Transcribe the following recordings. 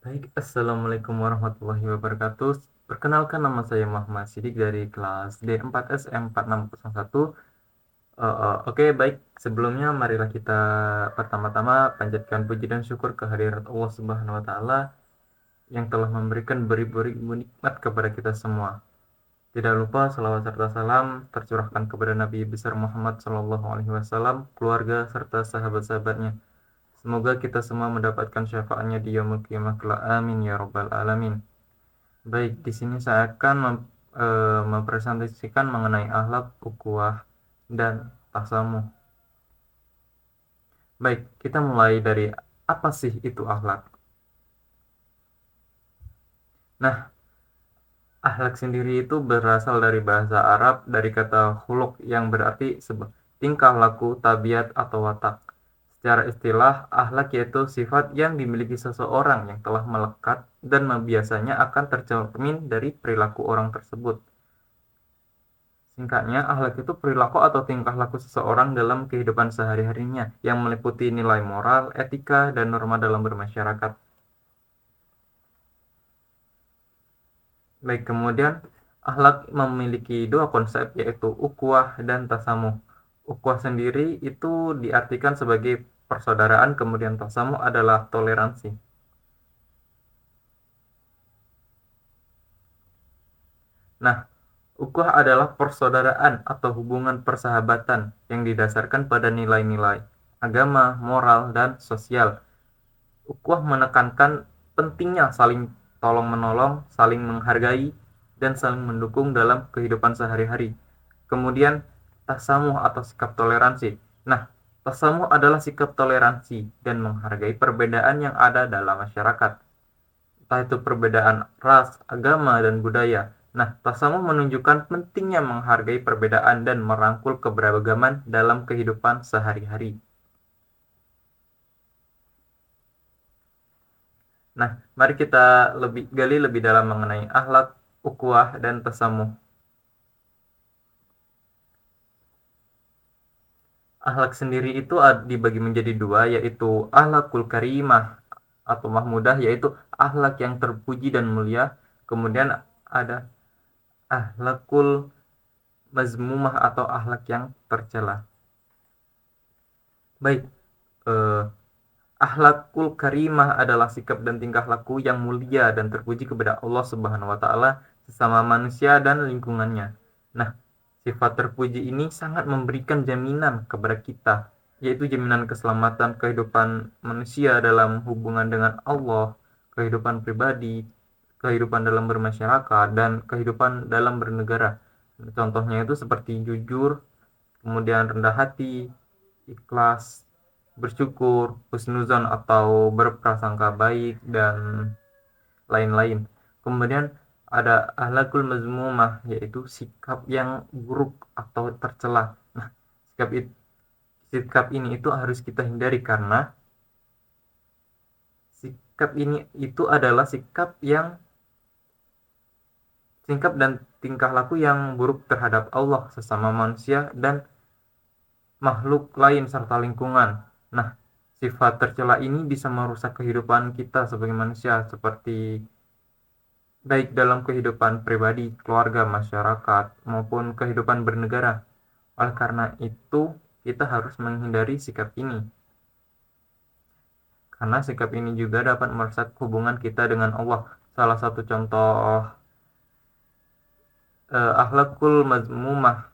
Baik, assalamualaikum warahmatullahi wabarakatuh. Perkenalkan, nama saya Muhammad Sidik dari kelas D4SM4601. Oke, baik. Sebelumnya marilah kita pertama-tama panjatkan puji dan syukur kehadirat Allah Subhanahu wa taala yang telah memberikan beribu-ribu nikmat kepada kita semua. Tidak lupa salawat serta salam tercurahkan kepada Nabi besar Muhammad SAW, keluarga serta sahabat-sahabatnya. Semoga kita semua mendapatkan syafaatnya di yaumul qiyamah kelak. Amin ya rabbal alamin. Baik, di sini saya akan mempresentasikan mengenai akhlak, ukhuwah, dan tasamuh. Baik, kita mulai dari apa sih itu akhlak. Nah, akhlak sendiri itu berasal dari bahasa Arab dari kata khuluq yang berarti tingkah laku, tabiat, atau watak. Secara istilah, akhlak yaitu sifat yang dimiliki seseorang yang telah melekat dan biasanya akan tercermin dari perilaku orang tersebut. Singkatnya, akhlak itu perilaku atau tingkah laku seseorang dalam kehidupan sehari-harinya yang meliputi nilai moral, etika, dan norma dalam bermasyarakat. Baik, kemudian akhlak memiliki dua konsep, yaitu ukhuwah dan tasamuh. Ukhuwah sendiri itu diartikan sebagai persaudaraan, kemudian tasamuh adalah toleransi. Nah, ukhuwah adalah persaudaraan atau hubungan persahabatan yang didasarkan pada nilai-nilai agama, moral, dan sosial. Ukhuwah menekankan pentingnya saling tolong-menolong, saling menghargai, dan saling mendukung dalam kehidupan sehari-hari. Kemudian, tasamuh atau sikap toleransi. Nah, tasamuh adalah sikap toleransi dan menghargai perbedaan yang ada dalam masyarakat, entah itu perbedaan ras, agama, dan budaya. Nah, tasamuh menunjukkan pentingnya menghargai perbedaan dan merangkul keberagaman dalam kehidupan sehari-hari. Nah, mari kita gali lebih dalam mengenai akhlak, ukhuwah, dan tasamuh. Akhlak sendiri itu dibagi menjadi dua, yaitu akhlakul karimah atau mahmudah, yaitu akhlak yang terpuji dan mulia. Kemudian ada akhlakul mazmumah atau akhlak yang tercela. Baik, akhlakul karimah adalah sikap dan tingkah laku yang mulia dan terpuji kepada Allah Subhanahu wa taala, sesama manusia dan lingkungannya. Nah, sifat terpuji ini sangat memberikan jaminan kepada kita, yaitu jaminan keselamatan kehidupan manusia dalam hubungan dengan Allah, kehidupan pribadi, kehidupan dalam bermasyarakat, dan kehidupan dalam bernegara. Contohnya itu seperti jujur, kemudian rendah hati, ikhlas, bersyukur, husnuzon atau berprasangka baik, dan lain-lain. Kemudian ada akhlakul mazmumah, yaitu sikap yang buruk atau tercela. Nah, sikap ini itu harus kita hindari karena sikap ini itu adalah sikap dan tingkah laku yang buruk terhadap Allah, sesama manusia, dan makhluk lain serta lingkungan. Nah, sifat tercela ini bisa merusak kehidupan kita sebagai manusia, seperti baik dalam kehidupan pribadi, keluarga, masyarakat, maupun kehidupan bernegara. Oleh karena itu, kita harus menghindari sikap ini. Karena sikap ini juga dapat merusak hubungan kita dengan Allah. Salah satu contoh akhlakul mazmumah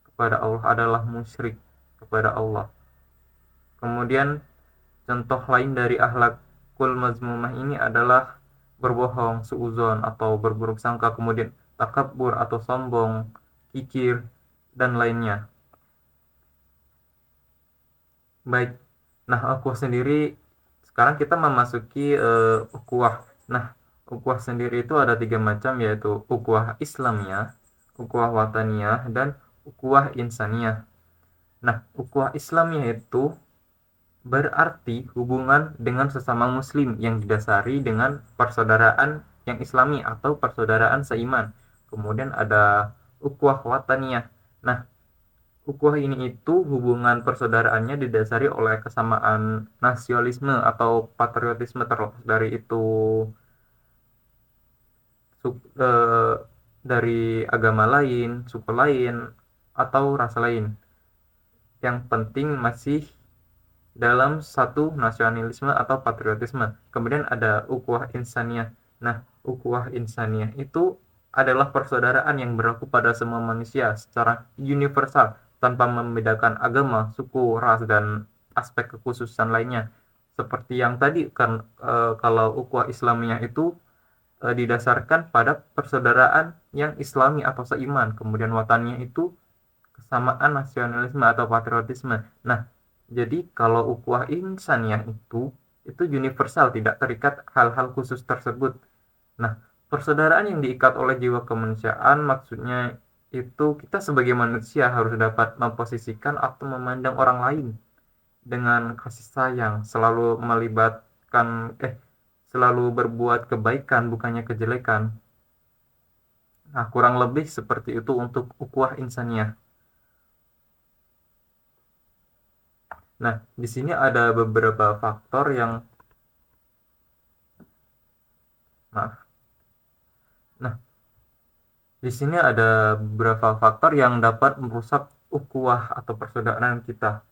kepada Allah adalah musyrik kepada Allah. Kemudian contoh lain dari akhlakul mazmumah ini adalah berbohong, suuzon atau berburuk sangka, kemudian takabur atau sombong, kikir, dan lainnya. Baik, nah ukhuwah sendiri, sekarang kita memasuki ukhuwah. Nah, ukhuwah sendiri itu ada 3 macam, yaitu ukhuwah Islamiyah, ukhuwah wataniyah, dan ukhuwah insaniyah. Nah, ukhuwah Islamiyah itu berarti hubungan dengan sesama muslim yang didasari dengan persaudaraan yang islami atau persaudaraan seiman. Kemudian ada ukhuwah wataniyah. Nah, ukhuwah ini itu hubungan persaudaraannya didasari oleh kesamaan nasionalisme atau patriotisme, terlepas dari itu eh, dari agama lain, suku lain, atau ras lain. Yang penting masih dalam satu nasionalisme atau patriotisme. Kemudian ada ukhuwah insaniyah. Nah, ukhuwah insaniyah itu adalah persaudaraan yang berlaku pada semua manusia secara universal tanpa membedakan agama, suku, ras, dan aspek kekhususan lainnya. Seperti yang tadi kan, kalau ukhuwah Islamiyah itu didasarkan pada persaudaraan yang Islami atau seiman. Kemudian watannya itu kesamaan nasionalisme atau patriotisme. Nah, jadi kalau ukhuwah insaniyah itu universal, tidak terikat hal-hal khusus tersebut. Nah, persaudaraan yang diikat oleh jiwa kemanusiaan maksudnya itu kita sebagai manusia harus dapat memposisikan atau memandang orang lain dengan kasih sayang, selalu berbuat kebaikan bukannya kejelekan. Nah, kurang lebih seperti itu untuk ukhuwah insaniyah. Nah, di sini ada beberapa faktor yang maaf. Nah, di sini ada beberapa faktor yang dapat merusak ukhuwah atau persaudaraan kita.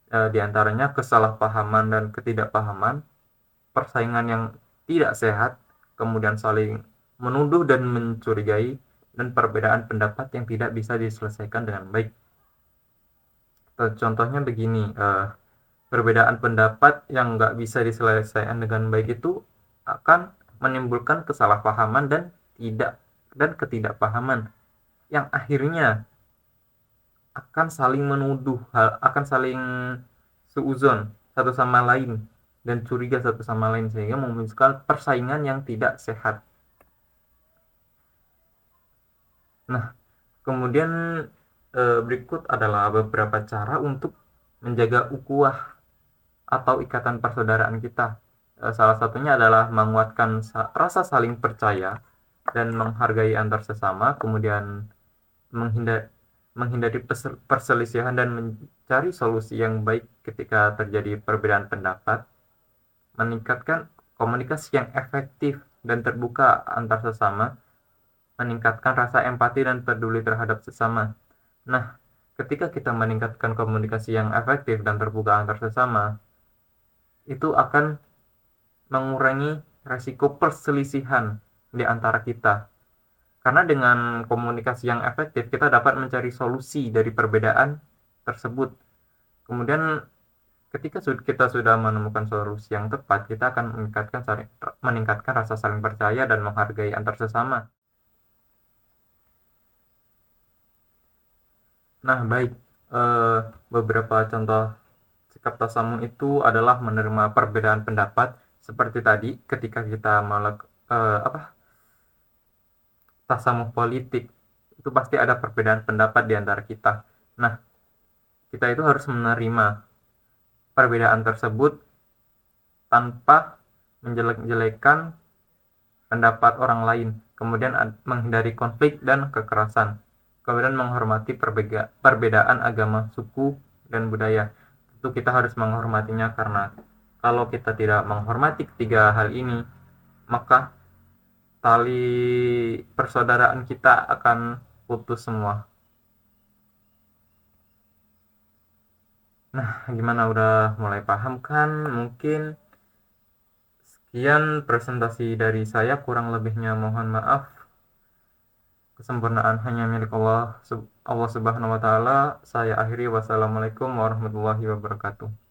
Di antaranya kesalahpahaman dan ketidakpahaman, persaingan yang tidak sehat, kemudian saling menuduh dan mencurigai, dan perbedaan pendapat yang tidak bisa diselesaikan dengan baik. Contohnya begini, perbedaan pendapat yang nggak bisa diselesaikan dengan baik itu akan menimbulkan kesalahpahaman dan ketidakpahaman yang akhirnya akan saling menuduh, akan saling seuzon satu sama lain dan curiga satu sama lain sehingga memunculkan persaingan yang tidak sehat. Nah, kemudian berikut adalah beberapa cara untuk menjaga ukhuwah atau ikatan persaudaraan kita. Salah satunya adalah menguatkan rasa saling percaya dan menghargai antar sesama, kemudian menghindari perselisihan dan mencari solusi yang baik ketika terjadi perbedaan pendapat, meningkatkan komunikasi yang efektif dan terbuka antar sesama, meningkatkan rasa empati dan peduli terhadap sesama. Nah, ketika kita meningkatkan komunikasi yang efektif dan terbuka antar sesama, itu akan mengurangi resiko perselisihan di antara kita. Karena dengan komunikasi yang efektif, kita dapat mencari solusi dari perbedaan tersebut. Kemudian ketika kita sudah menemukan solusi yang tepat, kita akan meningkatkan rasa saling percaya dan menghargai antar sesama. Nah, baik. Beberapa contoh sikap tasamu itu adalah menerima perbedaan pendapat seperti tadi ketika kita tasamuh politik itu pasti ada perbedaan pendapat di antara kita. Nah, kita itu harus menerima perbedaan tersebut tanpa menjelek-jelekan pendapat orang lain, kemudian menghindari konflik dan kekerasan, kemudian menghormati perbedaan agama, suku, dan budaya. Tentu kita harus menghormatinya karena kalau kita tidak menghormati ketiga hal ini, maka tali persaudaraan kita akan putus semua. Nah, gimana, udah mulai paham kan? Mungkin sekian presentasi dari saya, kurang lebihnya mohon maaf. Kesempurnaan hanya milik Allah Subhanahu wa taala. Saya akhiri, wassalamualaikum warahmatullahi wabarakatuh.